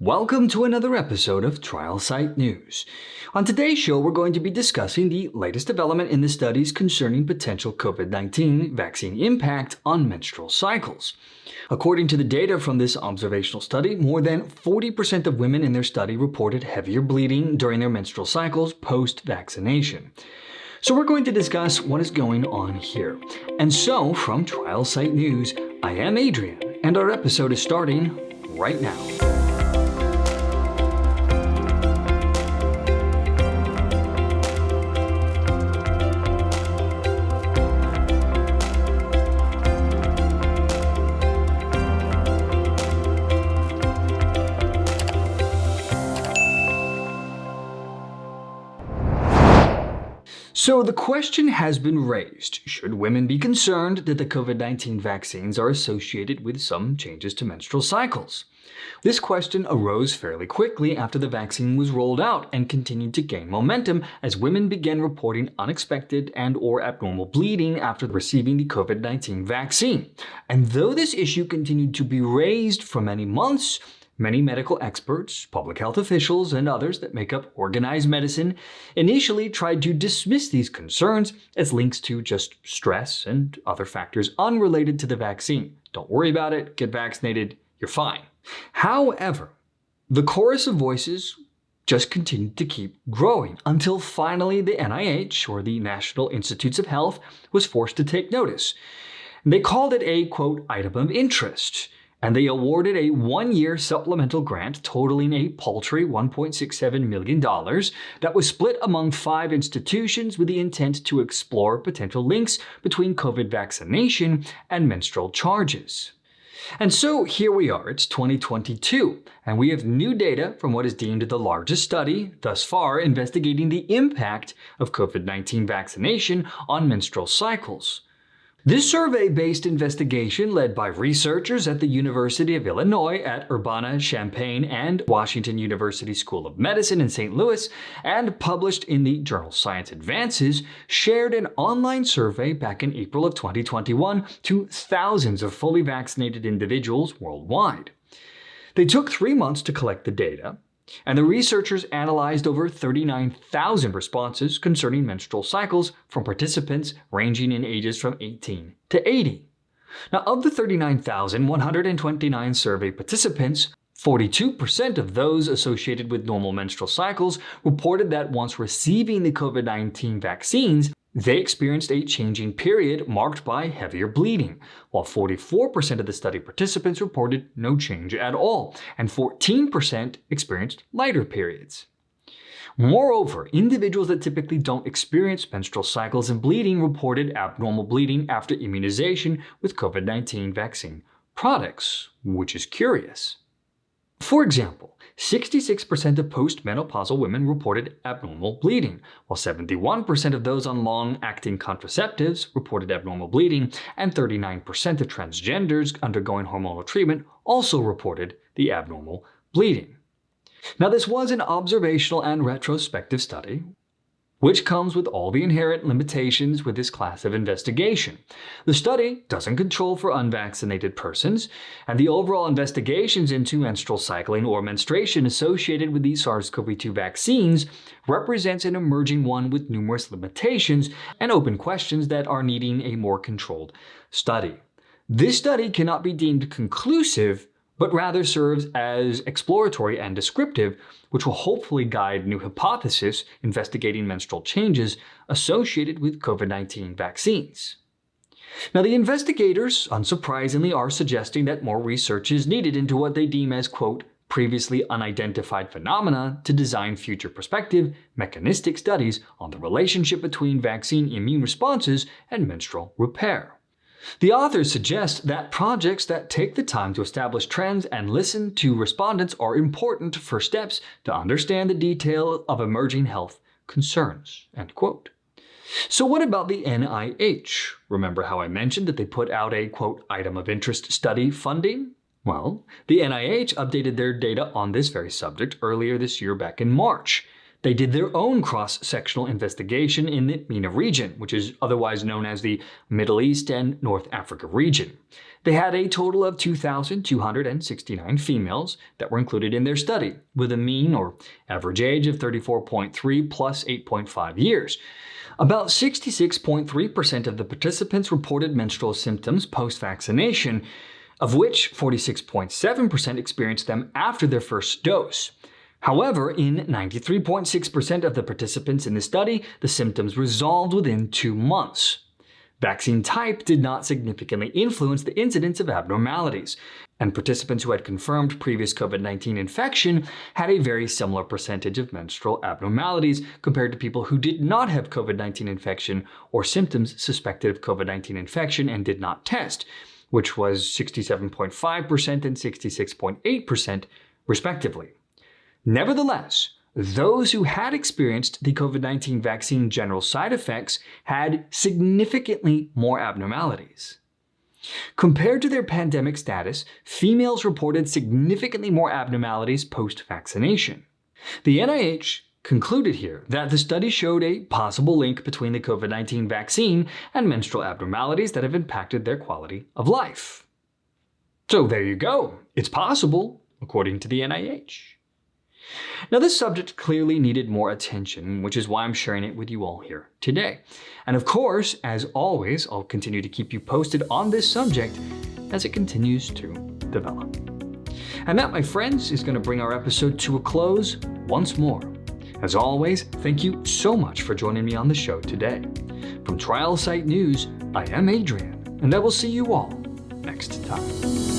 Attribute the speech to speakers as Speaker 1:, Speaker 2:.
Speaker 1: Welcome to another episode of Trial Site News. On today's show, we're going to be discussing the latest development in the studies concerning potential COVID-19 vaccine impact on menstrual cycles. According to the data from this observational study, more than 40% of women in their study reported heavier bleeding during their menstrual cycles post-vaccination. So we're going to discuss what is going on here. And so, from Trial Site News, I am Adrian, and our episode is starting right now. So the question has been raised, should women be concerned that the COVID-19 vaccines are associated with some changes to menstrual cycles? This question arose fairly quickly after the vaccine was rolled out and continued to gain momentum as women began reporting unexpected and/or abnormal bleeding after receiving the COVID-19 vaccine. And though this issue continued to be raised for many months, many medical experts, public health officials, and others that make up organized medicine initially tried to dismiss these concerns as links to just stress and other factors unrelated to the vaccine. Don't worry about it, get vaccinated, you're fine. However, the chorus of voices just continued to keep growing until finally the NIH, or the National Institutes of Health, was forced to take notice. They called it a, quote, item of interest, and they awarded a one-year supplemental grant totaling a paltry $1.67 million that was split among 5 institutions with the intent to explore potential links between COVID vaccination and menstrual charges. And so here we are, it's 2022, and we have new data from what is deemed the largest study thus far investigating the impact of COVID-19 vaccination on menstrual cycles. This survey-based investigation, led by researchers at the University of Illinois at Urbana-Champaign and Washington University School of Medicine in St. Louis, and published in the journal Science Advances, shared an online survey back in April of 2021 to thousands of fully vaccinated individuals worldwide. They took 3 months to collect the data, and the researchers analyzed over 39,000 responses concerning menstrual cycles from participants ranging in ages from 18 to 80. Now, of the 39,129 survey participants, 42% of those associated with normal menstrual cycles reported that once receiving the COVID-19 vaccines, they experienced a changing period marked by heavier bleeding, while 44% of the study participants reported no change at all, and 14% experienced lighter periods. Moreover, individuals that typically don't experience menstrual cycles and bleeding reported abnormal bleeding after immunization with COVID-19 vaccine products, which is curious. For example, 66% of postmenopausal women reported abnormal bleeding, while 71% of those on long-acting contraceptives reported abnormal bleeding, and 39% of transgenders undergoing hormonal treatment also reported the abnormal bleeding. Now, this was an observational and retrospective study, which comes with all the inherent limitations with this class of investigation. The study doesn't control for unvaccinated persons, and the overall investigations into menstrual cycling or menstruation associated with these SARS-CoV-2 vaccines represents an emerging one with numerous limitations and open questions that are needing a more controlled study. This study cannot be deemed conclusive, but rather serves as exploratory and descriptive, which will hopefully guide new hypotheses investigating menstrual changes associated with COVID-19 vaccines. Now, the investigators, unsurprisingly, are suggesting that more research is needed into what they deem as, quote, previously unidentified phenomena to design future prospective, mechanistic studies on the relationship between vaccine immune responses and menstrual repair. The authors suggest that projects that take the time to establish trends and listen to respondents are important first steps to understand the detail of emerging health concerns. End quote. So what about the NIH? Remember how I mentioned that they put out a, quote, item of interest study funding? Well, the NIH updated their data on this very subject earlier this year back in March. They did their own cross-sectional investigation in the MENA region, which is otherwise known as the Middle East and North Africa region. They had a total of 2,269 females that were included in their study, with a mean or average age of 34.3 plus 8.5 years. About 66.3% of the participants reported menstrual symptoms post-vaccination, of which 46.7% experienced them after their first dose. However, in 93.6% of the participants in the study, the symptoms resolved within 2 months. Vaccine type did not significantly influence the incidence of abnormalities, and participants who had confirmed previous COVID-19 infection had a very similar percentage of menstrual abnormalities compared to people who did not have COVID-19 infection or symptoms suspected of COVID-19 infection and did not test, which was 67.5% and 66.8% respectively. Nevertheless, those who had experienced the COVID-19 vaccine general side effects had significantly more abnormalities. Compared to their pandemic status, females reported significantly more abnormalities post-vaccination. The NIH concluded here that the study showed a possible link between the COVID-19 vaccine and menstrual abnormalities that have impacted their quality of life. So there you go. It's possible, according to the NIH. Now, this subject clearly needed more attention, which is why I'm sharing it with you all here today. And of course, as always, I'll continue to keep you posted on this subject as it continues to develop. And that, my friends, is going to bring our episode to a close once more. As always, thank you so much for joining me on the show today. From Trial Site News, I am Adrian, and I will see you all next time.